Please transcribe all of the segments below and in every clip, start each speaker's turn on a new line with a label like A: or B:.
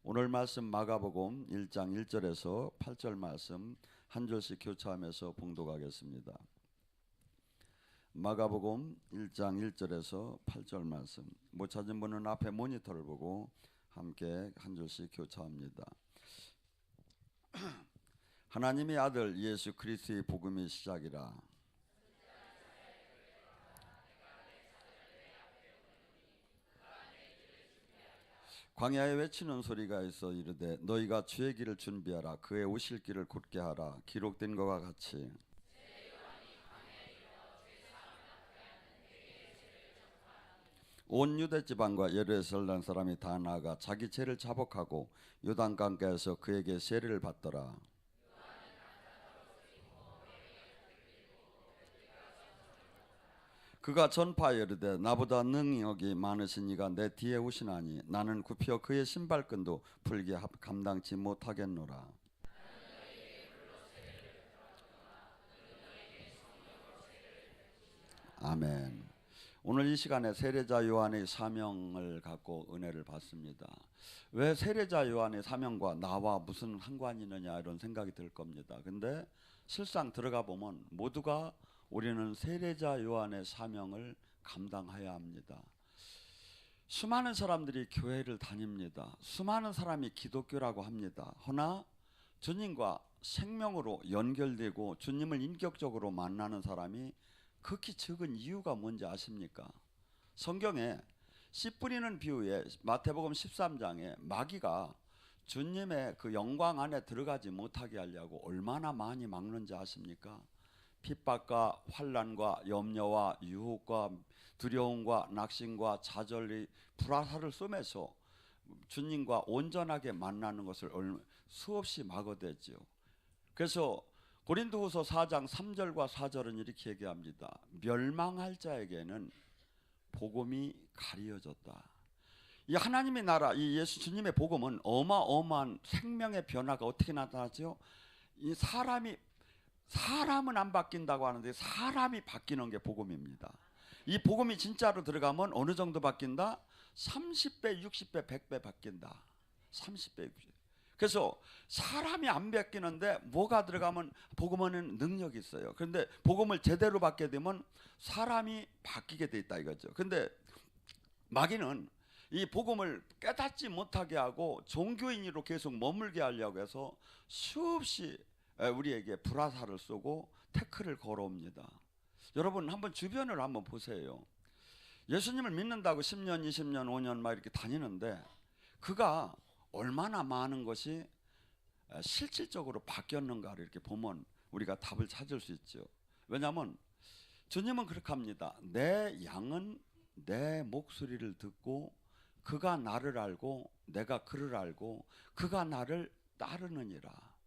A: 오늘 말씀 마가복음 1장 1절에서 8절 말씀 한 절씩 교차하면서 봉독하겠습니다. 마가복음 1장 1절에서 8절 말씀, 못 찾은 분은 앞에 모니터를 보고 함께 한 절씩 교차합니다. 하나님의 아들 예수 그리스도의 복음의 시작이라. 광야에 외치는 소리가 있어 이르되 너희가 주의 길을 준비하라. 그의 오실 길을 곧게 하라. 기록된 것과 같이 온 유대 지방과 예루살렘 사람이 다 나아가 자기 죄를 자복하고 요단강가에서 그에게 세례를 받더라. 그가 전파하여 이르되 나보다 능력이 많으신 이가 내 뒤에 오시나니 나는 굽혀 그의 신발끈도 풀게 감당치 못하겠노라. 아멘. 오늘 이 시간에 세례자 요한의 사명을 갖고 은혜를 받습니다. 왜 세례자 요한의 사명과 나와 무슨 상관이 있느냐 이런 생각이 들 겁니다. 근데 실상 들어가 보면 모두가 우리는 세례자 요한의 사명을 감당해야 합니다. 수많은 사람들이 교회를 다닙니다. 수많은 사람이 기독교라고 합니다. 허나 주님과 생명으로 연결되고 주님을 인격적으로 만나는 사람이 극히 적은 이유가 뭔지 아십니까? 성경에 씨 뿌리는 비유에 마태복음 13장에 마귀가 주님의 그 영광 안에 들어가지 못하게 하려고 얼마나 많이 막는지 아십니까? 핍박과 환난과 염려와 유혹과 두려움과 낙심과 좌절이 불화살을 쏘면서 주님과 온전하게 만나는 것을 수없이 막아대죠. 그래서 고린도후서 4장 3절과 4절은 이렇게 얘기합니다. 멸망할 자에게는 복음이 가리어졌다. 이 하나님의 나라, 이 예수 주님의 복음은 어마어마한 생명의 변화가 어떻게 나타나죠? 이 사람은 안 바뀐다고 하는데 사람이 바뀌는 게 복음입니다. 이 복음이 진짜로 들어가면 어느 정도 바뀐다? 30배, 60배, 100배 바뀐다. 30배, 60배. 그래서 사람이 안 바뀌는데 뭐가 들어가면 복음은 능력이 있어요. 그런데 복음을 제대로 받게 되면 사람이 바뀌게 돼 있다 이거죠. 근데 마귀는 이 복음을 깨닫지 못하게 하고 종교인으로 계속 머물게 하려고 해서 수없이 우리에게 불화살을 쏘고 태클을 걸어옵니다. 여러분 한번 주변을 한번 보세요. 예수님을 믿는다고 10년, 20년, 5년 막 이렇게 다니는데 그가 얼마나 많은 것이 실질적으로 바뀌었는가를 이렇게 보면 우리가 답을 찾을 수 있죠. 왜냐하면 주님은 그렇게 합니다. 내 양은 내 목소리를 듣고 그가 나를 알고 내가 그를 알고 그가 나를 따르느니라.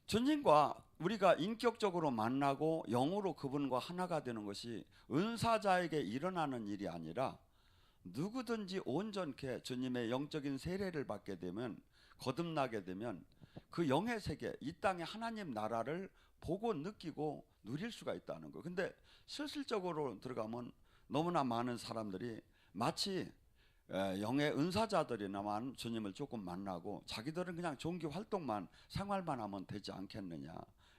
A: 주님과 우리가 인격적으로 만나고 영으로 그분과 하나가 되는 것이 은사자에게 일어나는 일이 아니라 누구든지 온전케 주님의 영적인 세례를 받게 되면, 거듭나게 되면 그 영의 세계, 이 땅의 하나님 나라를 보고 느끼고 누릴 수가 있다는 거예요. 근데 실질적으로 들어가면 너무나 많은 사람들이 마치 영의 은사자들이나만 주님을 조금 만나고 자기들은 그냥 종교 활동만 생활만 하면 되지 않겠느냐,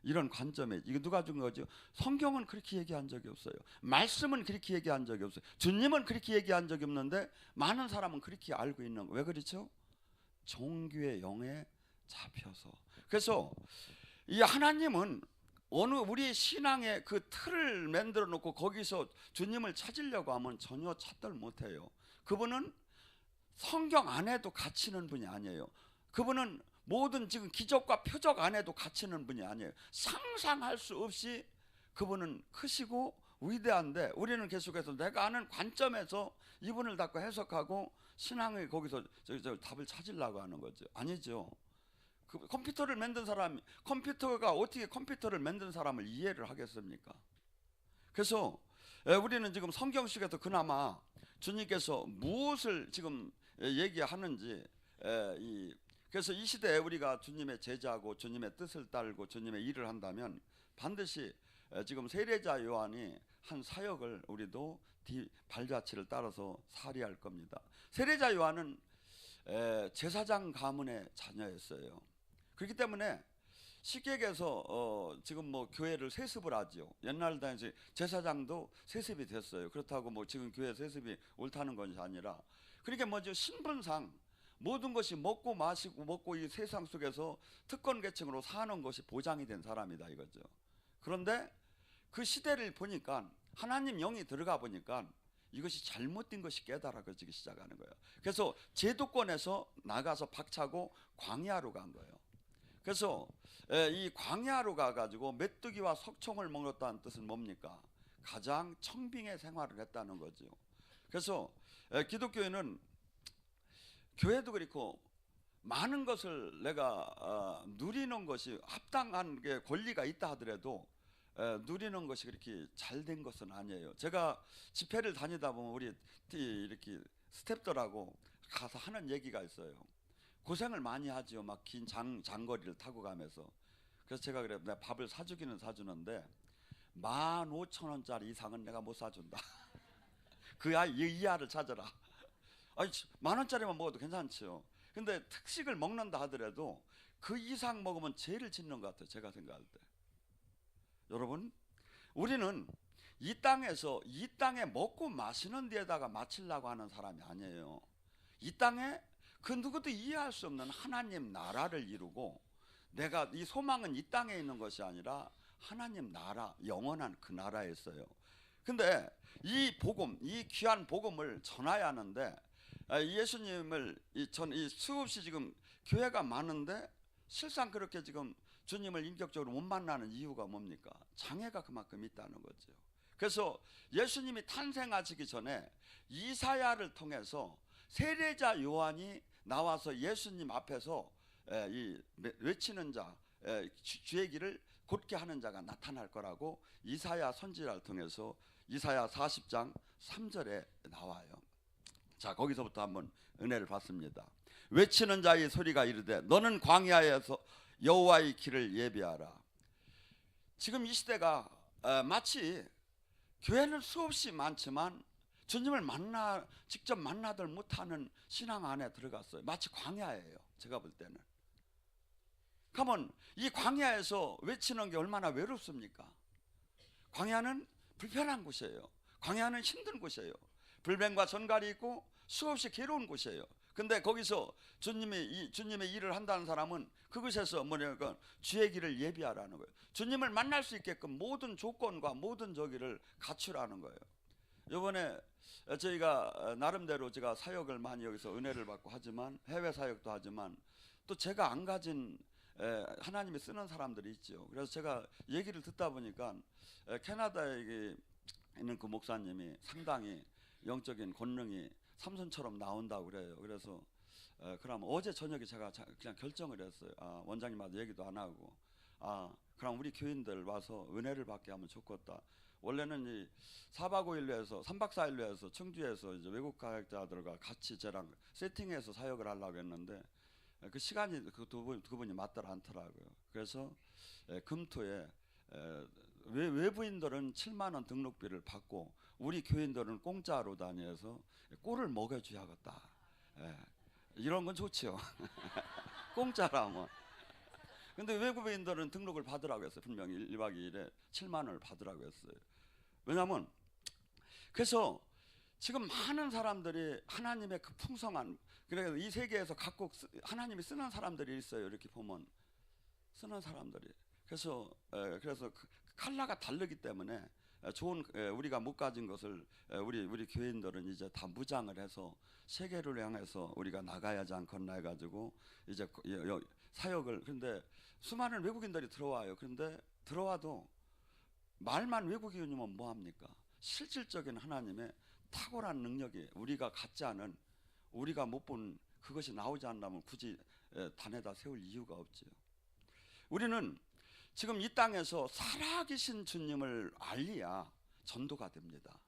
A: 이런 관점에, 이거 누가 준 거죠? 성경은 그렇게 얘기한 적이 없어요. 말씀은 그렇게 얘기한 적이 없어요. 주님은 그렇게 얘기한 적이 없는데 많은 사람은 그렇게 알고 있는 거예요. 왜 그렇죠? 종교의 영에 잡혀서. 그래서 이 하나님은 어느 우리의 신앙의 그 틀을 만들어 놓고 거기서 주님을 찾으려고 하면 전혀 찾들 못해요. 그분은 성경 안에도 갇히는 분이 아니에요. 그분은 모든 지금 기적과 표적 안에도 갇히는 분이 아니에요. 상상할 수 없이 그분은 크시고 위대한데 우리는 계속해서 내가 아는 관점에서 이분을 갖고 해석하고 신앙의 거기서 답을 찾으려고 하는 거죠. 아니죠. 그 컴퓨터를 만든 사람이, 컴퓨터가 어떻게 컴퓨터를 만든 사람을 이해를 하겠습니까? 그래서 우리는 지금 성경식에서 그나마 주님께서 무엇을 지금 얘기하는지, 그래서 이 시대에 우리가 주님의 제자고 주님의 뜻을 따르고 주님의 일을 한다면 반드시 지금 세례자 요한이 한 사역을 우리도 발자취를 따라서 살이할 겁니다. 세례자 요한은 제사장 가문의 자녀였어요. 그렇기 때문에 쉽게 얘기해서 지금 뭐 교회를 세습을 하죠. 옛날 당시 제사장도 세습이 됐어요. 그렇다고 뭐 지금 교회 세습이 옳다는 것이 아니라, 그러니까 뭐죠, 신분상 모든 것이 먹고 마시고 먹고 이 세상 속에서 특권 계층으로 사는 것이 보장이 된 사람이다 이거죠. 그런데 그 시대를 보니까 하나님 영이 들어가 보니까 이것이 잘못된 것이 깨달아지기 시작하는 거예요. 그래서 제도권에서 나가서 박차고 광야로 간 거예요. 그래서 이 광야로 가가지고 메뚜기와 석청을 먹었다는 뜻은 뭡니까? 가장 청빙의 생활을 했다는 거죠. 그래서 기독교인은, 교회도 그렇고 많은 것을 내가 누리는 것이 합당한 게 권리가 있다 하더라도 누리는 것이 그렇게 잘된 것은 아니에요. 제가 집회를 다니다 보면 우리 이렇게 스태프들하고 가서 하는 얘기가 있어요. 고생을 많이 하지요. 막 긴 장거리를 타고 가면서. 그래서 제가 그래, 내가 밥을 사주기는 사주는데 15,000원짜리 이상은 내가 못 사준다. 그 이하를 찾아라. 아니 10,000원짜리만 먹어도 괜찮지요. 근데 특식을 먹는다 하더라도 그 이상 먹으면 죄를 짓는 것 같아요. 제가 생각할 때. 여러분, 우리는 이 땅에서 이 땅에 먹고 마시는 데에다가 마치려고 하는 사람이 아니에요. 이 땅에 그 누구도 이해할 수 없는 하나님 나라를 이루고, 내가 이 소망은 이 땅에 있는 것이 아니라 하나님 나라, 영원한 그 나라에 있어요. 근데 이 복음, 이 귀한 복음을 전해야 하는데, 예수님을 이 수없이 지금 교회가 많은데 실상 그렇게 지금 주님을 인격적으로 못 만나는 이유가 뭡니까? 장애가 그만큼 있다는 거죠. 그래서 예수님이 탄생하시기 전에 이사야를 통해서 세례자 요한이 나와서 예수님 앞에서 이 외치는 자, 주의 길을 곧게 하는 자가 나타날 거라고 이사야 선지자를 통해서 이사야 40장 3절에 나와요. 자, 거기서부터 한번 은혜를 받습니다. 외치는 자의 소리가 이르되 너는 광야에서 여호와의 길을 예비하라. 지금 이 시대가 마치 교회는 수없이 많지만 주님을 직접 만나들 못하는 신앙 안에 들어갔어요. 마치 광야예요. 제가 볼 때는. 그러면 이 광야에서 외치는 게 얼마나 외롭습니까? 광야는 불편한 곳이에요. 광야는 힘든 곳이에요. 불뱀과 전갈이 있고 수없이 괴로운 곳이에요. 근데 거기서 주님의 일을 한다는 사람은 그곳에서 뭐냐면 주의 길을 예비하라는 거예요. 주님을 만날 수 있게끔 모든 조건과 모든 저기를 갖추라는 거예요. 이번에 저희가 나름대로 제가 사역을 많이 여기서 은혜를 받고 하지만, 해외 사역도 하지만 또 제가 안 가진 하나님이 쓰는 사람들이 있죠. 그래서 제가 얘기를 듣다 보니까 캐나다에 있는 그 목사님이 상당히 영적인 권능이 삼손처럼 나온다고 그래요. 그래서 그럼 어제 저녁에 제가 그냥 결정을 했어요. 원장님하고 얘기도 안 하고, 그럼 우리 교인들 와서 은혜를 받게 하면 좋겠다. 원래는 이 4박 5일로 해서 3박 4일로 해서 청주에서 이제 외국 가역자들과 같이 저랑 세팅해서 사역을 하려고 했는데 그 시간이 그분이 맞더라 않더라고요. 그래서 금토에 외부인들은 7만 원 등록비를 받고 우리 교인들은 공짜로 다녀서 꼴을 먹여줘야겠다. 이런 건 좋죠. 공짜라면. 근데 외국인들은 등록을 받으라고 했어요. 분명히 1박 2일에 7만 원을 받으라고 했어요. 왜냐하면 그래서 지금 많은 사람들이 하나님의 그 풍성한, 그래서 이 세계에서 각국 하나님이 쓰는 사람들이 있어요. 이렇게 보면 쓰는 사람들이. 그래서 그 칼라가 다르기 때문에 좋은 우리가 못 가진 것을 우리 교인들은 이제 다 무장을 해서 세계를 향해서 우리가 나가야지 않겠나 해가지고 이제 사역을. 그런데 수많은 외국인들이 들어와요. 그런데 들어와도 말만 외국인이면 뭐 합니까? 실질적인 하나님의 탁월한 능력이 우리가 갖지 않은, 우리가 못 본 그것이 나오지 않다면 굳이 단에다 세울 이유가 없지요. 우리는 지금 이 땅에서 살아계신 주님을 알려야 전도가 됩니다.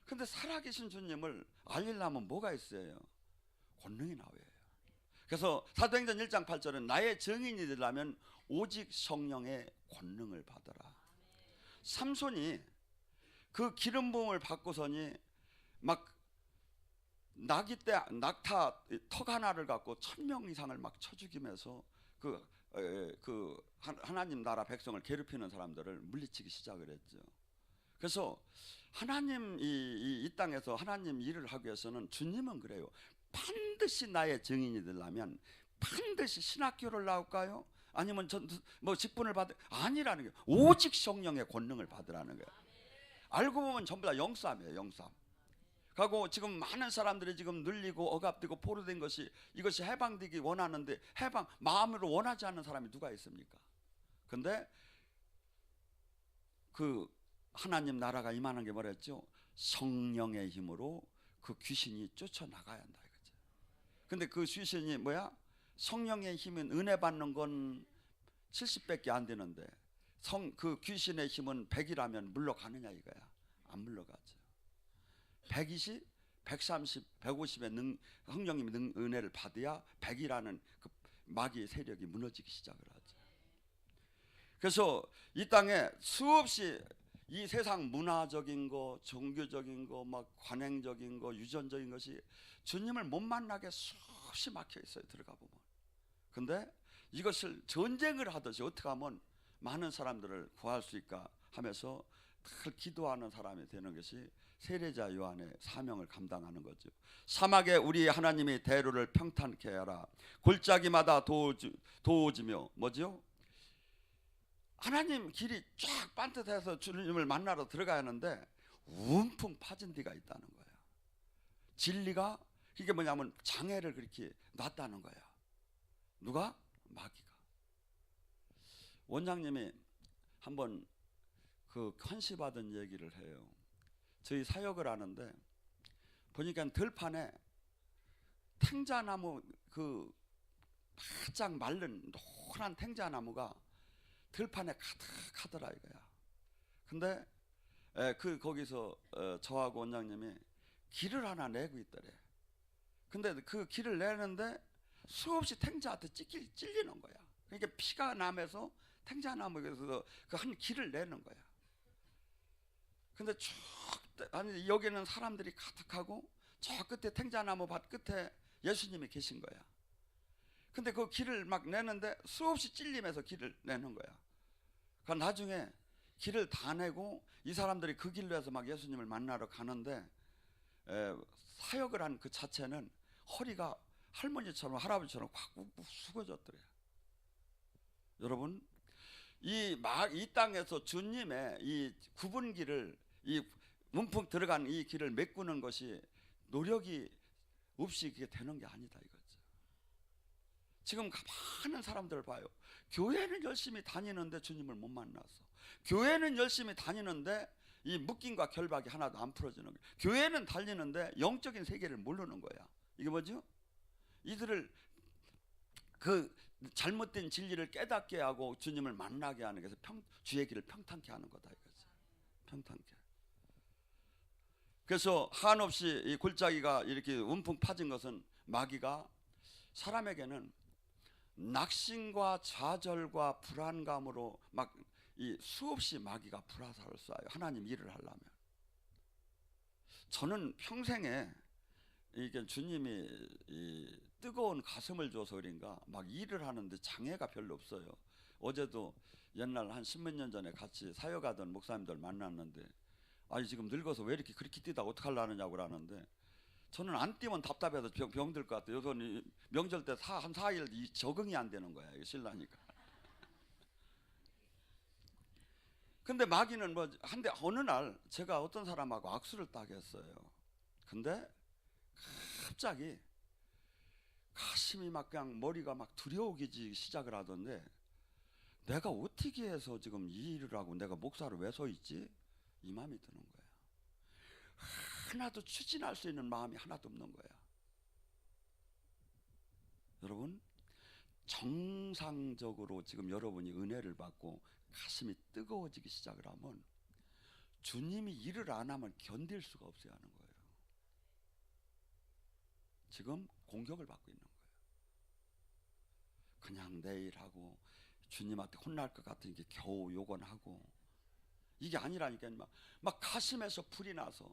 A: 근데 살아계신 주님을 알리려면 뭐가 있어요? 권능이 나와요. 그래서 사도행전 1장 8절은 나의 증인이 되려면 오직 성령의 권능을 받아라. 삼손이 그 기름 부음을 받고서니 막 나귀 때 낙타 턱 하나를 갖고 1,000명 이상을 막 쳐 죽이면서 하나님 나라 백성을 괴롭히는 사람들을 물리치기 시작을 했죠. 그래서 하나님 이 땅에서 하나님 일을 하기 위해서는 주님은 그래요. 반드시 나의 증인이 되려면 반드시 신학교를 나올까요? 아니면 뭐 직분을 받을 아니라는 거예요. 오직 성령의 권능을 받으라는 거예요. 알고 보면 전부 다 영삼이에요. 영삼. 하고 지금 많은 사람들이 지금 눌리고 억압되고 포로된 것이 이것이 해방되기 원하는데 해방 마음으로 원하지 않는 사람이 누가 있습니까? 근데 그 하나님 나라가 임하는 게 뭐랬죠? 성령의 힘으로 그 귀신이 쫓아나가야 한다 이거죠. 근데 그 귀신이 뭐야? 성령의 힘은 은혜 받는 건 70밖에 안 되는데 그 귀신의 힘은 100이라면 물러가느냐 이거야. 안 물러가죠. 120, 130, 150의 성령님의 은혜를 받아야 100이라는 그 마귀의 세력이 무너지기 시작을 하죠. 그래서 이 땅에 수없이 이 세상 문화적인 거, 종교적인 거, 막 관행적인 거, 유전적인 것이 주님을 못 만나게 수없이 막혀 있어요. 들어가 보면. 근데 이것을 전쟁을 하듯이 어떻게 하면 많은 사람들을 구할 수 있을까 하면서 늘 기도하는 사람이 되는 것이 세례자 요한의 사명을 감당하는 거죠. 사막에 우리 하나님이 대로를 평탄케 하라. 골짜기마다 도우지며 뭐죠? 하나님 길이 쫙 반듯해서 주님을 만나러 들어가야 하는데 움풍 파진 데가 있다는 거예요. 진리가 이게 뭐냐면 장애를 그렇게 놨다는 거예요. 누가? 마귀가. 원장님이 한번 그 컨시받은 얘기를 해요. 저희 사역을 하는데 보니까 들판에 탱자나무 그 바짝 마른 노란 탱자나무가 들판에 가득하더라 이거야. 근데 거기서 저하고 원장님이 길을 하나 내고 있더래. 근데 그 길을 내는데 수없이 탱자한테 찔리는 거야. 그러니까 피가 나면서 탱자나무에서 그 한 길을 내는 거야. 근데 아니 여기는 사람들이 가득하고 저 끝에 탱자나무 밭 끝에 예수님이 계신 거야. 근데 그 길을 막 내는데 수없이 찔리면서 길을 내는 거야. 그러니까 나중에 길을 다 내고 이 사람들이 그 길로 해서 막 예수님을 만나러 가는데 사역을 한 그 자체는 허리가 할머니처럼 할아버지처럼 확 숙어졌더래요. 여러분 이 땅에서 주님의 이 구분길을 이 문풍 들어간 이 길을 메꾸는 것이 노력이 없이 그게 되는 게 아니다 이거죠. 지금 많은 사람들을 봐요. 교회는 열심히 다니는데 주님을 못 만나서, 교회는 열심히 다니는데 이 묶임과 결박이 하나도 안 풀어지는 거예요. 교회는 달리는데 영적인 세계를 모르는 거야. 이게 뭐죠? 이들을 그 잘못된 진리를 깨닫게 하고 주님을 만나게 하는 것에서 주의 길을 평탄케 하는 거다 이거죠. 평탄케. 그래서 한없이 이 골짜기가 이렇게 움풍 파진 것은 마귀가 사람에게는 낙심과 좌절과 불안감으로 막 이 수없이 마귀가 불화살을 쏴요. 하나님 일을 하려면. 저는 평생에 이게 주님이 이 뜨거운 가슴을 줘서 그런가 막 일을 하는데 장애가 별로 없어요. 어제도 옛날 한 10몇 년 전에 같이 사역하던 목사님들 만났는데 아니 지금 늙어서 왜 이렇게 그렇게 뛰다 어떡하려느냐고 그러는데 저는 안 뛰면 답답해서 병들 것 같아요. 요즘 명절 때 한 4일 적응이 안 되는 거야. 신라니까. 근데 마귀는 뭐 한데 어느 날 제가 어떤 사람하고 악수를 딱 했어요. 근데 갑자기 가슴이 막 그냥 머리가 막 두려워지기 시작을 하던데 내가 어떻게 해서 지금 이 일을 하고 내가 목사로 왜 서 있지? 이 마음이 드는 거야. 하나도 추진할 수 있는 마음이 하나도 없는 거야. 여러분 정상적으로 지금 여러분이 은혜를 받고 가슴이 뜨거워지기 시작을 하면 주님이 일을 안 하면 견딜 수가 없어야 하는 거예요. 지금 공격을 받고 있는 거예요. 그냥 내일 하고 주님한테 혼날 것 같으니까 겨우 요건 하고 이게 아니라니까 막 가슴에서 불이 나서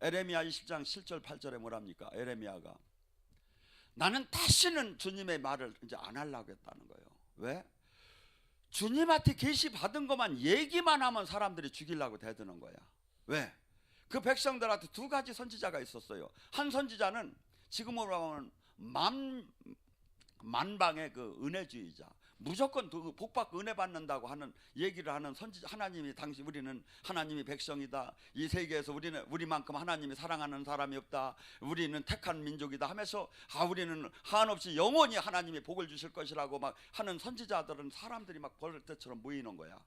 A: 에레미야 20장 7절 8절에 뭐랍니까? 에레미야가 나는 다시는 주님의 말을 이제 안 하려고 했다는 거예요. 왜? 주님한테 계시 받은 것만 얘기만 하면 사람들이 죽이려고 대드는 거야. 왜? 그 백성들한테 두 가지 선지자가 있었어요. 한 선지자는 지금으로 하면 만방의 그 은혜주의자, 무조건 복받고 은혜 받는다고 하는 얘기를 하는 선지자. 하나님이 당시 우리는 하나님이 백성이다, 이 세계에서 우리만큼 하나님이 사랑하는 사람이 없다, 우리는 택한 민족이다 하면서 우리는 한없이 영원히 하나님이 복을 주실 것이라고 막 하는 선지자들은 사람들이 막 벌떼처럼 모이는 거야.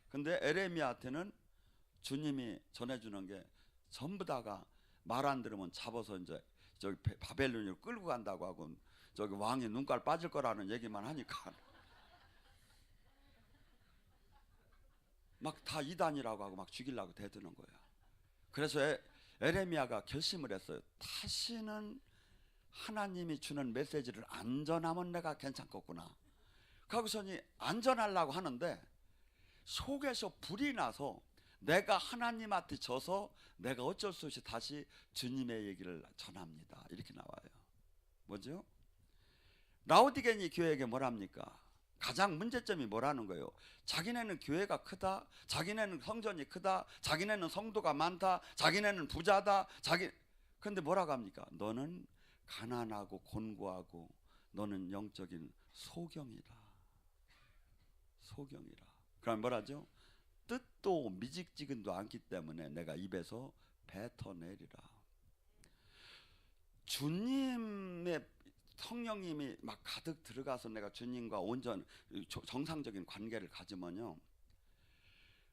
A: 근데 에레미야한테는 주님이 전해주는 게 전부 다가 말 안 들으면 잡아서 이제 저기 바벨론으로 끌고 간다고 하고 저기 왕이 눈깔 빠질 거라는 얘기만 하니까 막 다 이단이라고 하고 막 죽이려고 대드는 거야. 그래서 에레미야가 결심을 했어요. 다시는 하나님이 주는 메시지를 안 전하면 내가 괜찮겠구나. 거기서니 안전하려고 하는데 속에서 불이 나서 내가 하나님한테 져서 내가 어쩔 수 없이 다시 주님의 얘기를 전합니다. 이렇게 나와요. 뭐죠? 라오디게니 교회에게 뭐랍니까? 가장 문제점이 뭐라는 거예요? 자기네는 교회가 크다, 자기네는 성전이 크다, 자기네는 성도가 많다, 자기네는 부자다, 근데 뭐라고 합니까? 너는 가난하고 곤고하고 너는 영적인 소경이라. 소경이라. 그럼 뭐라죠? 뜻도 미직지근도 않기 때문에 내가 입에서 뱉어내리라. 주님의 성령님이 막 가득 들어가서 내가 주님과 온전 정상적인 관계를 가지면요,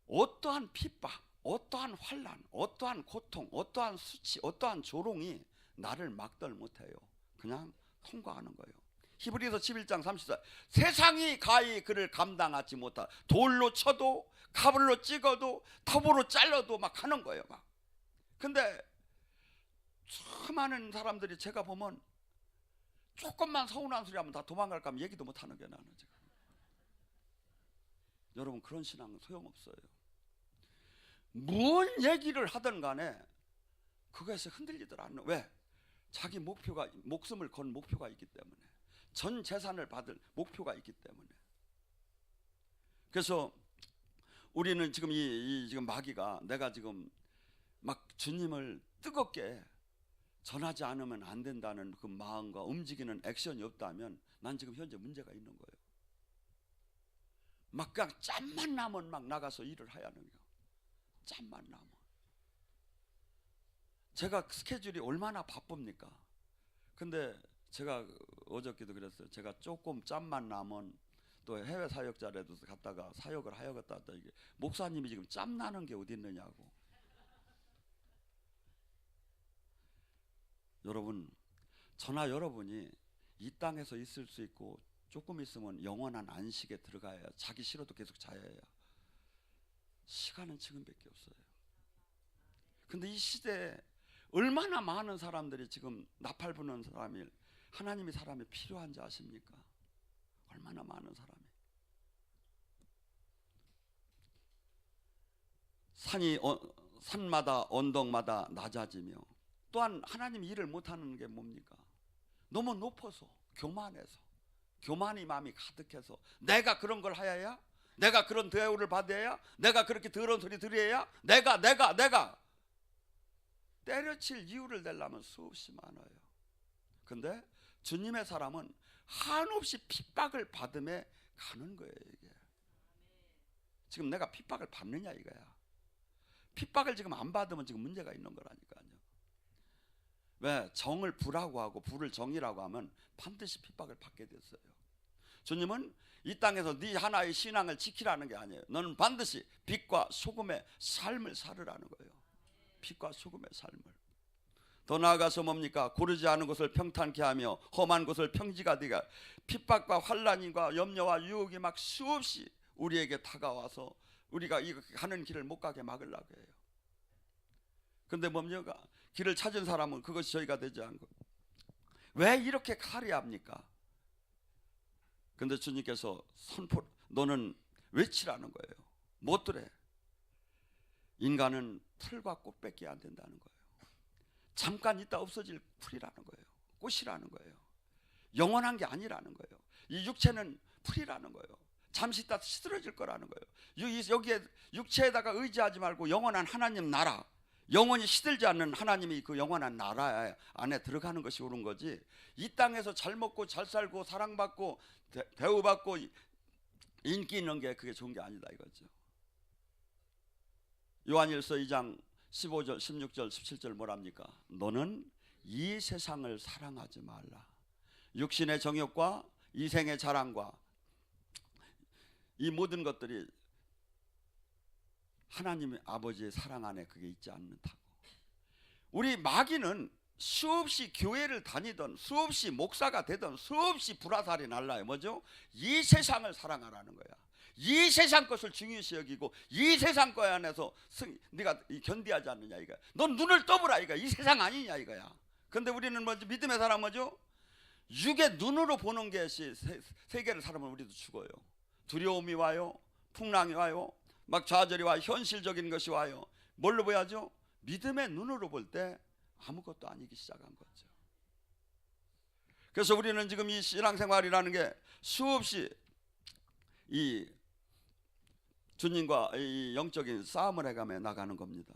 A: 어떠한 핍박, 어떠한 환난, 어떠한 고통, 어떠한 수치, 어떠한 조롱이 나를 막들 못해요. 그냥 통과하는 거예요. 히브리서 11장 34, 세상이 가히 그를 감당하지 못하, 돌로 쳐도 칼로 찍어도 톱으로 잘라도 막 하는 거예요. 막. 근데 수많은 사람들이 제가 보면 조금만 서운한 소리 하면 다 도망갈까 하면 얘기도 못 하는 게 나는 지금. 여러분, 그런 신앙은 소용없어요. 뭔 얘기를 하든 간에 그것에서 흔들리들 않는. 왜? 자기 목표가, 목숨을 건 목표가 있기 때문에, 전 재산을 받을 목표가 있기 때문에. 그래서 우리는 지금 지금 마귀가 내가 지금 막 주님을 뜨겁게 전하지 않으면 안 된다는 그 마음과 움직이는 액션이 없다면 난 지금 현재 문제가 있는 거예요. 막 그냥 짬만 나면 막 나가서 일을 해야 하는 거예요. 짬만 나면. 제가 스케줄이 얼마나 바쁩니까? 근데 제가 어저께도 그랬어요. 제가 조금 짬만 나면 또 해외 사역자라도 갔다가 사역을 하여갔다 왔다, 이게 목사님이 지금 짬 나는 게 어디 있느냐고. 여러분, 저나 여러분이 이 땅에서 있을 수 있고 조금 있으면 영원한 안식에 들어가야, 자기 싫어도 계속 자야 해요. 시간은 지금밖에 없어요. 근데 이 시대에 얼마나 많은 사람들이 지금 나팔 부는 사람이, 하나님의 사람이 필요한지 아십니까? 얼마나 많은 사람이. 산마다 언덕마다 낮아지며, 또한 하나님 일을 못하는 게 뭡니까? 너무 높아서, 교만해서, 교만이 마음이 가득해서 내가 그런 걸 하여야, 내가 그런 대우를 받아야, 내가 그렇게 더러운 소리 들어야, 내가 때려칠 이유를 내려면 수없이 많아요. 근데 주님의 사람은 한없이 핍박을 받음에 가는 거예요. 이게 지금 내가 핍박을 받느냐 이거야. 핍박을 지금 안 받으면 지금 문제가 있는 거라니까요. 왜? 정을 부라고 하고 부를 정이라고 하면 반드시 핍박을 받게 됐어요. 주님은 이 땅에서 네 하나의 신앙을 지키라는 게 아니에요. 너는 반드시 빛과 소금의 삶을 살으라는 거예요. 빛과 소금의 삶을. 더 나아가서 뭡니까? 고르지 않은 것을 평탄케 하며 험한 것을 평지가 되게, 핍박과 환난과 염려와 유혹이 막 수없이 우리에게 다가와서 우리가 이 가는 길을 못 가게 막으려고 해요. 근데 뭡니까? 길을 찾은 사람은 그것이 저희가 되지 않고 왜 이렇게 가려합니까? 근데 주님께서 너는 외치라는 거예요. 못 들어. 인간은 틀과 꽃밖에 안 된다는 거예요. 잠깐 있다 없어질 풀이라는 거예요. 꽃이라는 거예요. 영원한 게 아니라는 거예요. 이 육체는 풀이라는 거예요. 잠시 있다 시들어질 거라는 거예요. 여기에 육체에다가 의지하지 말고 영원한 하나님 나라, 영원히 시들지 않는 하나님이 그 영원한 나라 안에 들어가는 것이 옳은 거지, 이 땅에서 잘 먹고 잘 살고 사랑받고 대우받고 인기 있는 게 그게 좋은 게 아니다 이거죠. 요한일서 2장 15절 16절 17절 뭐랍니까? 너는 이 세상을 사랑하지 말라. 육신의 정욕과 이생의 자랑과 이 모든 것들이 하나님의 아버지의 사랑 안에 그게 있지 않다고. 우리 마귀는 수없이 교회를 다니던 수없이 목사가 되던 수없이 불화살이 날라요. 뭐죠? 이 세상을 사랑하라는 거야. 이 세상 것을 중요시 여기고 이 세상 거 안에서 네가 견디하지 않느냐 이거야. 넌 눈을 떠보라 이거야. 이 세상 아니냐 이거야. 근데 우리는 뭐죠? 믿음의 사람 뭐죠? 육의 눈으로 보는 게 세계를 살아보면 우리도 죽어요. 두려움이 와요. 풍랑이 와요. 막 좌절이 와요. 현실적인 것이 와요. 뭘로 보야죠? 믿음의 눈으로 볼 때 아무것도 아니기 시작한 거죠. 그래서 우리는 지금 이 신앙생활이라는 게 수없이 이 주님과 이 영적인 싸움을 해가며 나가는 겁니다.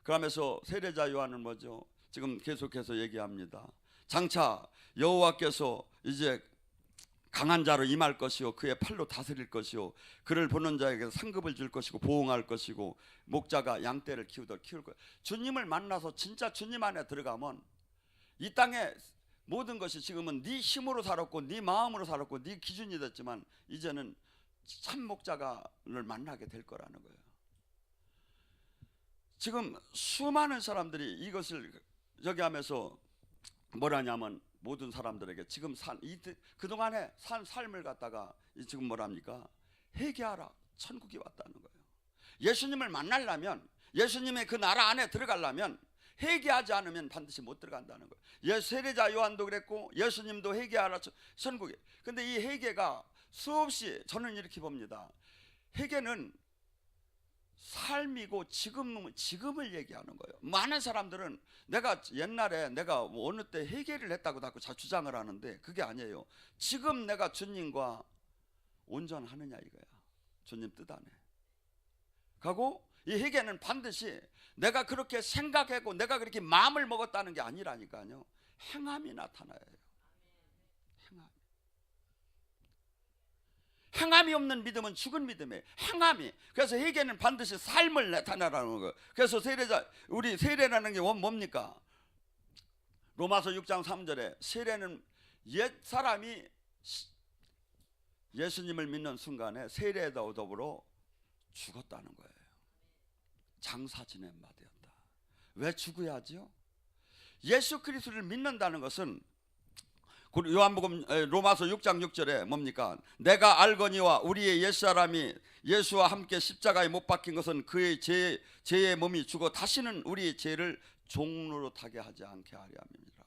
A: 그러면서 세례자 요한은 뭐죠? 지금 계속해서 얘기합니다. 장차 여호와께서 이제 강한 자로 임할 것이요 그의 팔로 다스릴 것이요 그를 보는 자에게 상급을 줄 것이고 보응할 것이고 목자가 양떼를 키우듯 키울 거예요. 주님을 만나서 진짜 주님 안에 들어가면 이 땅에 모든 것이 지금은 네 힘으로 살았고 네 마음으로 살았고 네 기준이 됐지만 이제는 참 목자가를 만나게 될 거라는 거예요. 지금 수많은 사람들이 이것을 여기 하면서 뭐라냐면 모든 사람들에게 지금 그동안에 산 삶을 갖다가 지금 뭐랍니까? 회개하라. 천국이 왔다는 거예요. 예수님을 만나려면 예수님의 그 나라 안에 들어가려면 회개하지 않으면 반드시 못 들어간다는 거예요. 세례자 요한도 그랬고 예수님도 회개하라 천국에. 근데 이 회개가 수없이 저는 이렇게 봅니다. 회개는 삶이고 지금을 얘기하는 거예요. 많은 사람들은 내가 옛날에 내가 어느 때 회개를 했다고 자꾸 주장을 하는데 그게 아니에요. 지금 내가 주님과 온전하느냐 이거야. 주님 뜻 안에 가고, 이 회개는 반드시 내가 그렇게 생각하고 내가 그렇게 마음을 먹었다는 게 아니라니까요. 행함이 나타나요. 행함이 없는 믿음은 죽은 믿음이에요. 행함이. 그래서 회개는 반드시 삶을 나타내라는 거예요. 그래서 우리 세례라는 게 뭡니까? 로마서 6장 3절에 세례는 옛 사람이 예수님을 믿는 순간에 세례와 더불어 죽었다는 거예요. 장사 지낸 바 되었다. 왜 죽어야 하죠? 예수 그리스도를 믿는다는 것은 요한복음 로마서 6장 6절에 뭡니까? 내가 알거니와 우리의 옛사람이 예수와 함께 십자가에 못 박힌 것은 그의 죄의 몸이 죽어 다시는 우리의 죄를 종로로 타게 하지 않게 하려 함이니라.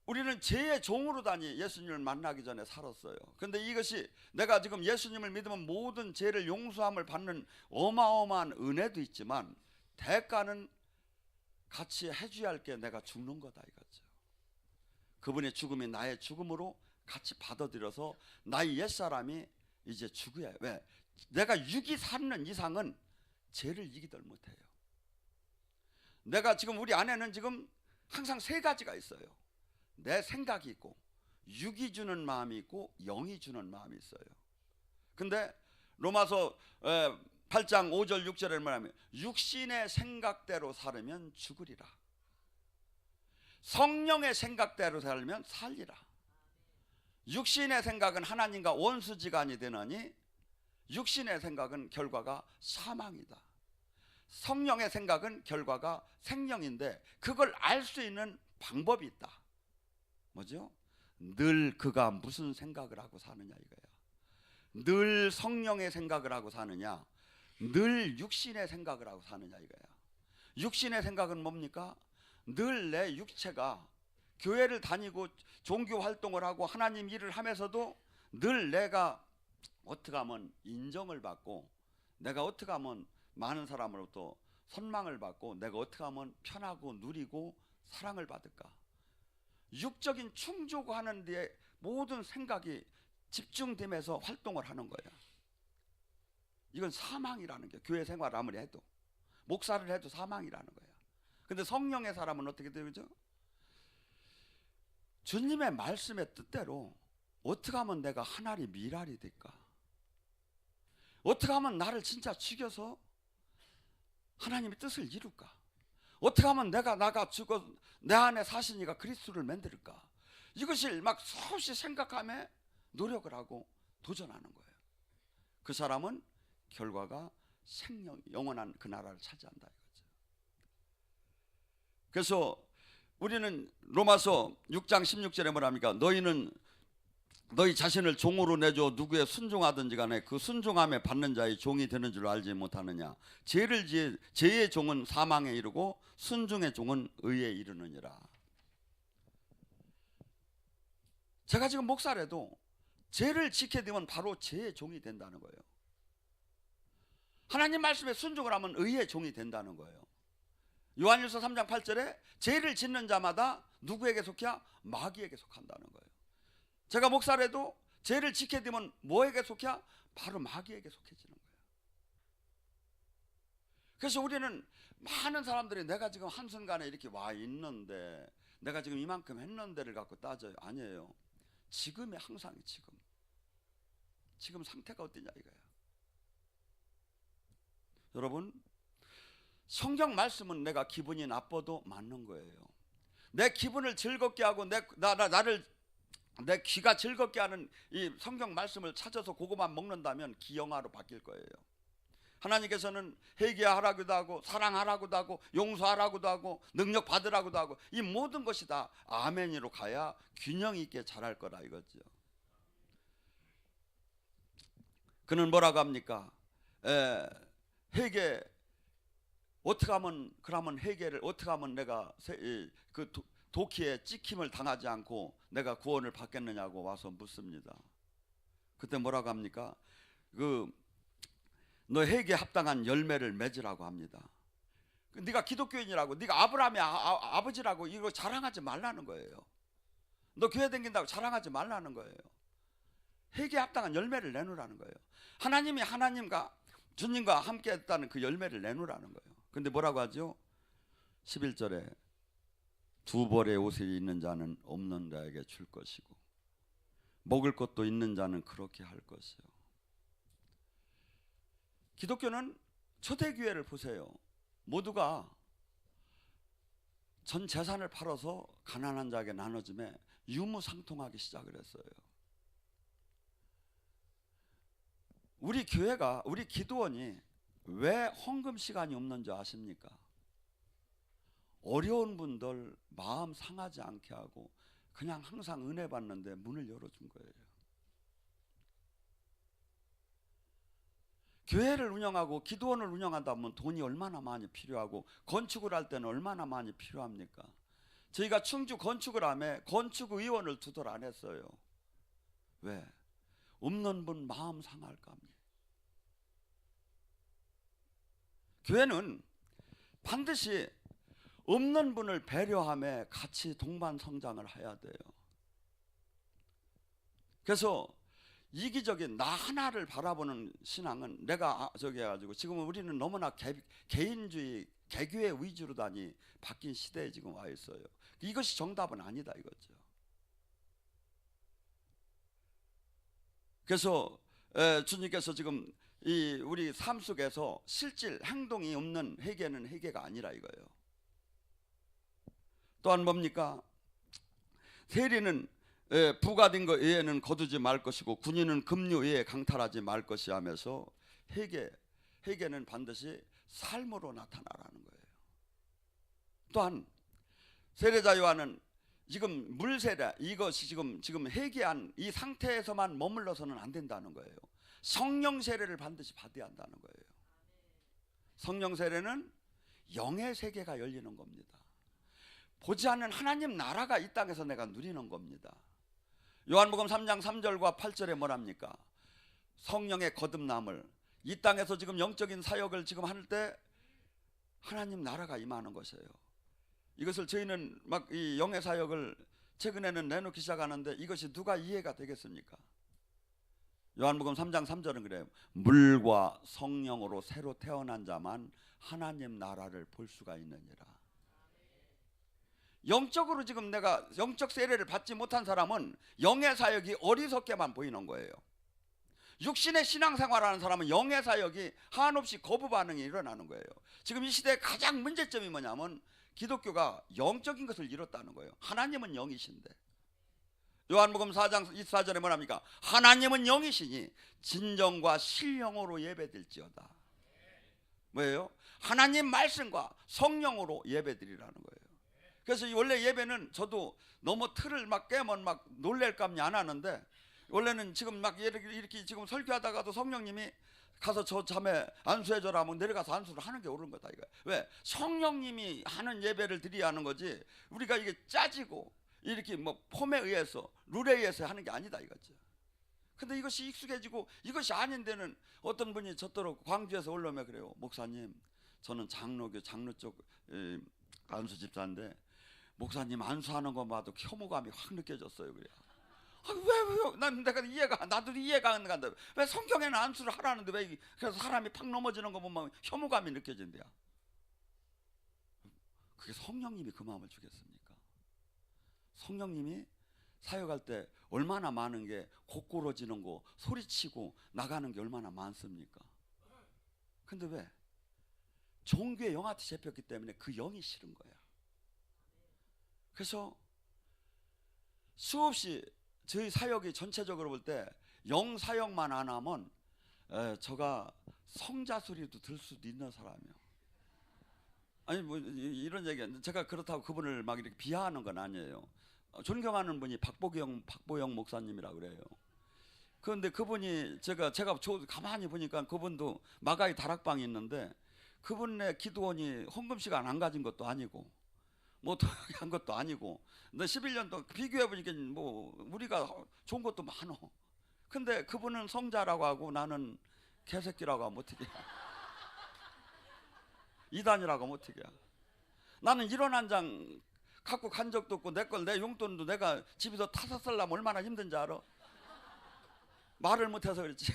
A: 우리는 죄의 종으로 다니 예수님을 만나기 전에 살았어요. 그런데 이것이 내가 지금 예수님을 믿으면 모든 죄를 용서함을 받는 어마어마한 은혜도 있지만 대가는 같이 해줘야 할 게 내가 죽는 거다 이거죠. 그분의 죽음이 나의 죽음으로 같이 받아들여서 나의 옛사람이 이제 죽어야 해요. 왜? 내가 육이 사는 이상은 죄를 이기들 못해요. 내가 지금 우리 안에는 지금 항상 세 가지가 있어요. 내 생각이 있고 육이 주는 마음이 있고 영이 주는 마음이 있어요. 근데 로마서 8장 5절 6절에 말하면 육신의 생각대로 살으면 죽으리라. 성령의 생각대로 살면 살리라. 육신의 생각은 하나님과 원수지간이 되느니 육신의 생각은 결과가 사망이다. 성령의 생각은 결과가 생명인데 그걸 알 수 있는 방법이 있다. 뭐죠? 늘 그가 무슨 생각을 하고 사느냐 이거야. 늘 성령의 생각을 하고 사느냐, 늘 육신의 생각을 하고 사느냐 이거야. 육신의 생각은 뭡니까? 늘 내 육체가 교회를 다니고 종교 활동을 하고 하나님 일을 하면서도 늘 내가 어떻게 하면 인정을 받고 내가 어떻게 하면 많은 사람으로부터 선망을 받고 내가 어떻게 하면 편하고 누리고 사랑을 받을까? 육적인 충족하는 데에 모든 생각이 집중되면서 활동을 하는 거예요. 이건 사망이라는 게, 교회 생활을 아무리 해도, 목사를 해도 사망이라는 거예요. 근데 성령의 사람은 어떻게 되죠? 주님의 말씀의 뜻대로 어떻게 하면 내가 하나님 미랄이 될까? 어떻게 하면 나를 진짜 죽여서 하나님의 뜻을 이룰까? 어떻게 하면 나가 죽어 내 안에 사시니가 그리스도를 만들까? 이것을 막 수없이 생각하며 노력을 하고 도전하는 거예요. 그 사람은 결과가 생명, 영원한 그 나라를 차지한다 이거죠. 그래서 우리는 로마서 6장 16절에 뭐랍니까? 너희는 너희 자신을 종으로 내줘 누구에 순종하든지 간에 그 순종함에 받는 자의 종이 되는 줄 알지 못하느냐? 죄의 종은 사망에 이르고 순종의 종은 의에 이르느니라. 제가 지금 목사라도 죄를 지키게 되면 바로 죄의 종이 된다는 거예요. 하나님 말씀에 순종을 하면 의의 종이 된다는 거예요. 요한일서 3장 8절에 죄를 짓는 자마다 누구에게 속해? 마귀에게 속한다는 거예요. 제가 목사라도 죄를 지키게 되면 뭐에게 속해? 바로 마귀에게 속해지는 거예요. 그래서 우리는 많은 사람들이 내가 지금 한순간에 이렇게 와 있는데 내가 지금 이만큼 했는데를 갖고 따져요. 아니에요. 지금의 항상 지금 상태가 어떠냐 이거예요. 여러분, 성경 말씀은 내가 기분이 나빠도 맞는 거예요. 내 기분을 즐겁게 하고 내 귀가 즐겁게 하는 이 성경 말씀을 찾아서 그것만 먹는다면 기영화로 바뀔 거예요. 하나님께서는 회개하라고도 하고 사랑하라고도 하고 용서하라고도 하고 능력 받으라고도 하고 이 모든 것이 다 아멘으로 가야 균형 있게 자랄 거라 이거죠. 그는 뭐라고 합니까? 회개 어떻게 하면, 그러면 회개를 어떻게 하면 내가 그 도끼에 찍힘을 당하지 않고 내가 구원을 받겠느냐고 와서 묻습니다. 그때 뭐라고 합니까? 너 회개에 합당한 열매를 맺으라고 합니다. 네가 기독교인이라고, 네가 아브라함의 아버지라고 이거 자랑하지 말라는 거예요. 너 교회 다닌다고 자랑하지 말라는 거예요. 회개에 합당한 열매를 내놓으라는 거예요. 하나님이 하나님과 주님과 함께 했다는 그 열매를 내놓으라는 거예요. 근데 뭐라고 하죠? 11절에 두 벌의 옷이 있는 자는 없는 자에게 줄 것이고 먹을 것도 있는 자는 그렇게 할 것이요. 기독교는 초대교회를 보세요. 모두가 전 재산을 팔아서 가난한 자에게 나눠주며 유무상통하기 시작을 했어요. 우리 교회가, 우리 기도원이 왜 헌금 시간이 없는 줄 아십니까? 어려운 분들 마음 상하지 않게 하고 그냥 항상 은혜 받는데 문을 열어준 거예요. 교회를 운영하고 기도원을 운영한다 면 돈이 얼마나 많이 필요하고 건축을 할 때는 얼마나 많이 필요합니까? 저희가 충주 건축을 하며 건축의원을 두들 안 했어요. 왜? 없는 분 마음 상할까 합니다. 교회는 반드시 없는 분을 배려하며 같이 동반 성장을 해야 돼요. 그래서 이기적인 나 하나를 바라보는 신앙은 내가 저기 해가지고 지금 우리는 너무나 개인주의, 개교의 위주로 바뀐 시대에 지금 와 있어요. 이것이 정답은 아니다 이거죠. 그래서 주님께서 지금 이 우리 삶 속에서 실질 행동이 없는 회개는 회개가 아니라 이거예요. 또한 뭡니까? 세리는 부가된 것 외에는 거두지 말 것이고 군인은 급류 외에 강탈하지 말 것이 하면서 회개는 반드시 삶으로 나타나라는 거예요. 또한 세례자 요한은 지금 물세례 이것이 지금 회개한 이 상태에서만 머물러서는 안 된다는 거예요. 성령 세례를 반드시 받아야 한다는 거예요. 성령 세례는 영의 세계가 열리는 겁니다. 보지 않는 하나님 나라가 이 땅에서 내가 누리는 겁니다. 요한복음 3장 3절과 8절에 뭐랍니까? 성령의 거듭남을 이 땅에서 지금 영적인 사역을 지금 할 때 하나님 나라가 임하는 것이에요. 이것을 저희는 막 이 영의 사역을 최근에는 내놓기 시작하는데 이것이 누가 이해가 되겠습니까? 요한복음 3장 3절은 그래요. 물과 성령으로 새로 태어난 자만 하나님 나라를 볼 수가 있느니라. 영적으로 지금 내가 영적 세례를 받지 못한 사람은 영의 사역이 어리석게만 보이는 거예요. 육신의 신앙생활하는 사람은 영의 사역이 한없이 거부 반응이 일어나는 거예요. 지금 이 시대의 가장 문제점이 뭐냐면 기독교가 영적인 것을 잃었다는 거예요. 하나님은 영이신데. 요한복음 4장 24절에 뭐랍니까? 하나님은 영이시니 진정과 신령으로 예배드릴지어다. 뭐예요? 하나님 말씀과 성령으로 예배드리라는 거예요. 그래서 원래 예배는 저도 너무 틀을 막 깨면 막 놀랄감이 안 하는데, 원래는 지금 막 이렇게 지금 설교하다가도 성령님이 가서 저 자매 안수해줘라 하면 내려가서 안수를 하는 게 옳은 거다 이거. 왜? 성령님이 하는 예배를 드려야 하는 거지, 우리가 이게 짜지고 이렇게 뭐 폼에 의해서 룰에 의해서 하는 게 아니다 이거죠. 근데 이것이 익숙해지고 이것이 아닌 데는 어떤 분이 저더러 광주에서 올라오면 그래요. 목사님, 저는 장로교 장로 쪽 안수 집사인데 목사님 안수하는 거 봐도 혐오감이 확 느껴졌어요. 그래. 왜? 난 내가 나도 이해가 안 간다. 왜 성경에는 안수를 하라는데 왜 그래서 사람이 팍 넘어지는 거 보면 혐오감이 느껴진대요. 그게 성령님이 그 마음을 주겠습니까? 성령님이 사역할 때 얼마나 많은 게 고꾸러지는 거, 소리치고 나가는 게 얼마나 많습니까? 근데 왜? 종교의 영한테 잡혔기 때문에 그 영이 싫은 거야. 그래서 수없이 저희 사역이 전체적으로 볼 때 영 사역만 안 하면 저가 성자 소리도 들 수도 있는 사람이요. 아니 뭐 이런 얘기, 제가 그렇다고 그분을 막 이렇게 비하하는 건 아니에요. 존경하는 분이 박보영 목사님이라고 그래요. 그런데 그분이 제가 가만히 보니까 그분도 마가의 다락방이 있는데 그분의 기도원이 헌금 시간 안 가진 것도 아니고 뭐 한 것도 아니고, 근데 11년 동안 비교해 보니까 뭐 우리가 좋은 것도 많어. 근데 그분은 성자라고 하고 나는 개새끼라고 하면 어떻게 해? 이단이라고 하면 어떻게 해? 나는 1원 한 장 갖고 간 적도 없고 내 용돈도 내가 집에서 타서 쓰려면 얼마나 힘든지 알아? 말을 못해서 그렇지.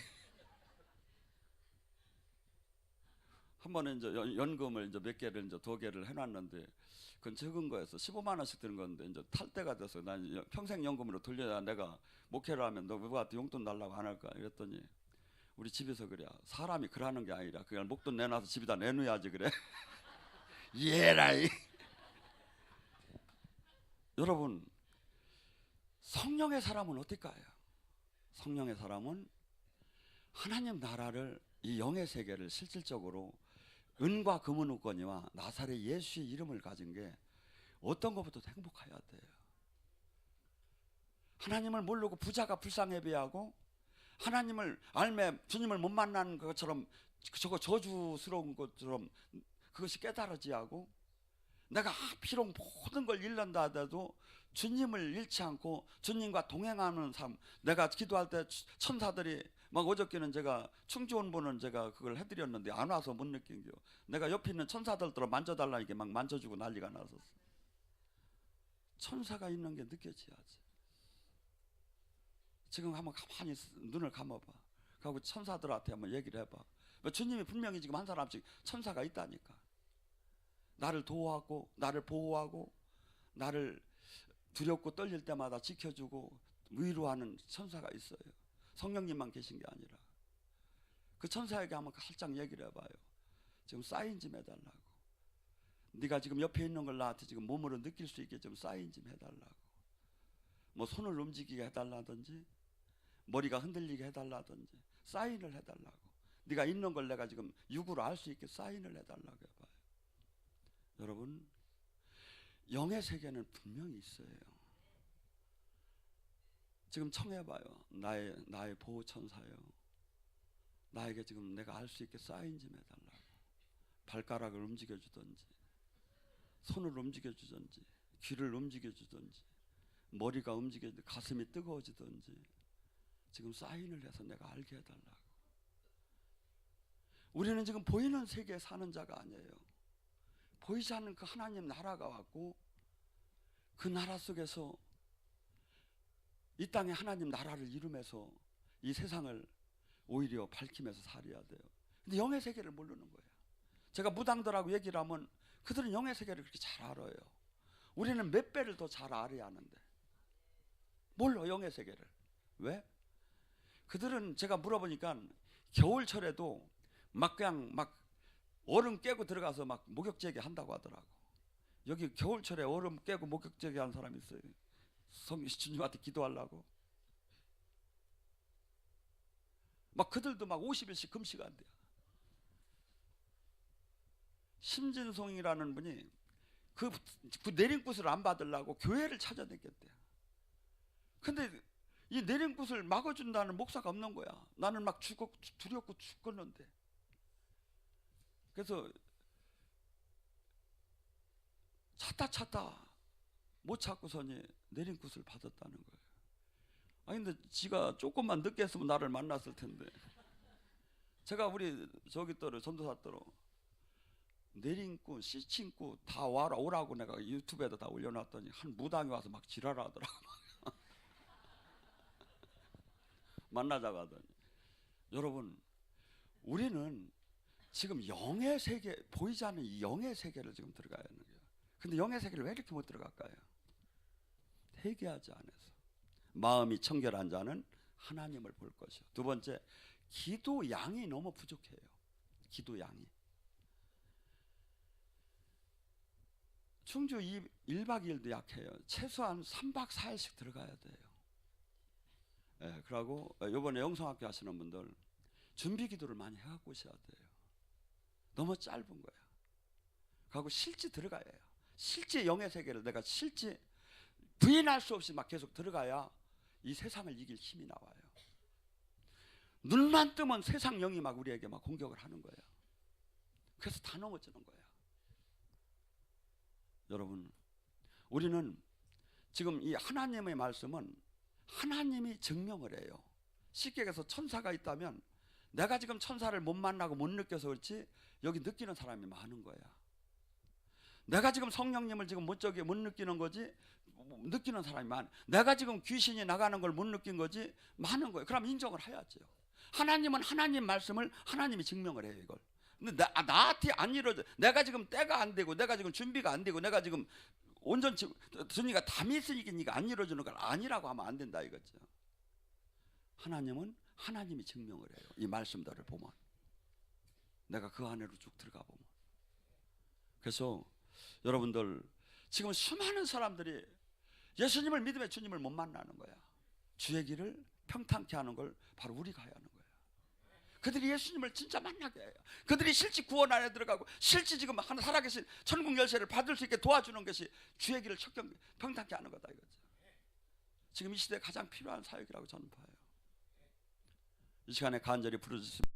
A: 한 번에 이제 연금을 이제 몇 개를 이제 2개를 해놨는데 그건 적은 거였어. 15만 원씩 드는 건데 이제 탈 때가 돼서 난 평생 연금으로 돌려야 내가 목회를 하면 너 누구한테 용돈 달라고 안 할까? 이랬더니 우리 집에서 그래. 사람이 그러는 게 아니라 그냥 목돈 내놔서 집에다 내놔야지 그래. 예라이. 여러분, 성령의 사람은 어떨까요? 성령의 사람은 하나님 나라를, 이 영의 세계를 실질적으로 은과 금은 없거니와 나사렛 예수의 이름을 가진 게 어떤 것보다도 행복해야 돼요. 하나님을 모르고 부자가 불쌍해 비하고 하나님을 알매 주님을 못 만나는 것처럼 저거 저주스러운 것처럼 그것이 깨달아지 하고, 내가 비록 모든 걸 잃는다 하더라도 주님을 잃지 않고 주님과 동행하는 삶. 내가 기도할 때 천사들이 막 어저께는 제가 충주원 분은 제가 그걸 해드렸는데 안 와서 못 느낀겨. 내가 옆에 있는 천사들들어 만져달라니까 막 만져주고 난리가 났었어. 천사가 있는 게 느껴져야지. 지금 한번 가만히 눈을 감아봐. 그리고 천사들한테 한번 얘기를 해봐. 주님이 분명히 지금 한 사람씩 천사가 있다니까. 나를 도와하고 나를 보호하고 나를 두렵고 떨릴 때마다 지켜주고 위로하는 천사가 있어요. 성령님만 계신 게 아니라. 그 천사에게 한번 살짝 얘기를 해봐요. 지금 사인 좀 해달라고. 네가 지금 옆에 있는 걸 나한테 지금 몸으로 느낄 수 있게 좀 사인 좀 해달라고. 뭐 손을 움직이게 해달라든지 머리가 흔들리게 해달라든지 사인을 해달라고. 네가 있는 걸 내가 지금 육으로 알 수 있게 사인을 해달라고 해봐요. 여러분, 영의 세계는 분명히 있어요. 지금 청해봐요. 나의 보호 천사요. 나에게 지금 내가 알 수 있게 사인 좀 해달라고. 발가락을 움직여주든지, 손을 움직여주든지, 귀를 움직여주든지, 머리가 움직여주든지, 가슴이 뜨거워지든지, 지금 사인을 해서 내가 알게 해달라고. 우리는 지금 보이는 세계에 사는 자가 아니에요. 보이지 않는 그 하나님 나라가 왔고 그 나라 속에서 이 땅에 하나님 나라를 이루면서 이 세상을 오히려 밝히면서 살아야 돼요. 근데 영의 세계를 모르는 거예요. 제가 무당들하고 얘기를 하면 그들은 영의 세계를 그렇게 잘 알아요. 우리는 몇 배를 더 잘 알아야 하는데 몰라 영의 세계를. 왜? 그들은 제가 물어보니까 겨울철에도 막 그냥 막 얼음 깨고 들어가서 막 목욕제기 한다고 하더라고. 여기 겨울철에 얼음 깨고 목욕제기 하는 사람이 있어요. 주님한테 기도하려고. 막 그들도 막 50일씩 금식한대요. 심진송이라는 분이 그 내린굿을 안 받으려고 교회를 찾아다녔대요. 근데 이 내린굿을 막아준다는 목사가 없는 거야. 나는 막 두렵고 죽겠는데. 그래서 찾다 못 찾고서니 내린굿을 받았다는 거예요. 아니 근데 지가 조금만 늦게 했으면 나를 만났을 텐데. 제가 우리 저기 떠로 전도사 떠로 내린굿, 시친굿 다 오라고 내가 유튜브에다 다 올려놨더니 한 무당이 와서 막 지랄하더라고. 만나자고 하더니. 여러분 우리는 지금 영의 세계, 보이지 않는 이 영의 세계를 지금 들어가야 하는 거예요. 근데 영의 세계를 왜 이렇게 못 들어갈까요? 회개하지 않아서. 마음이 청결한 자는 하나님을 볼 것이요. 두 번째, 기도 양이 너무 부족해요. 기도 양이. 충주 1박 2일도 약해요. 최소한 3박 4일씩 들어가야 돼요. 예, 그리고 이번에 영성학교 하시는 분들 준비 기도를 많이 해갖고 오셔야 돼요. 너무 짧은 거야. 그리고 실제 들어가야 해요. 실제 영의 세계를 내가 실제 부인할 수 없이 막 계속 들어가야 이 세상을 이길 힘이 나와요. 눈만 뜨면 세상 영이 막 우리에게 막 공격을 하는 거예요. 그래서 다 넘어지는 거예요. 여러분, 우리는 지금 이 하나님의 말씀은 하나님이 증명을 해요. 쉽게 얘기해서 천사가 있다면 내가 지금 천사를 못 만나고 못 느껴서 그렇지 여기 느끼는 사람이 많은 거야. 내가 지금 성령님을 지금 못 느끼는 거지 느끼는 사람이 많아. 내가 지금 귀신이 나가는 걸 못 느낀 거지 많은 거예요. 그럼 인정을 해야죠. 하나님은 하나님 말씀을 하나님이 증명을 해요. 이걸. 근데 나한테 안 이루어져. 내가 지금 때가 안 되고 내가 지금 준비가 안 되고 내가 지금 온전치 주님과 담이 있으니까 안 이루어지는 걸 아니라고 하면 안 된다 이거죠. 하나님은 하나님이 증명을 해요. 이 말씀들을 보면 내가 그 안으로 쭉 들어가 보면. 그래서 여러분들 지금 수많은 사람들이 예수님을 믿음의 주님을 못 만나는 거야. 주의 길을 평탄케 하는 걸 바로 우리가 해야 하는 거야. 그들이 예수님을 진짜 만나게 해요. 그들이 실제 구원 안에 들어가고 실제 지금 하나 살아계신 천국 열쇠를 받을 수 있게 도와주는 것이 주의 길을 평탄케 하는 거다 이거죠. 지금 이 시대에 가장 필요한 사역이라고 저는 봐요. 이 시간에 간절히 부르짖습니다.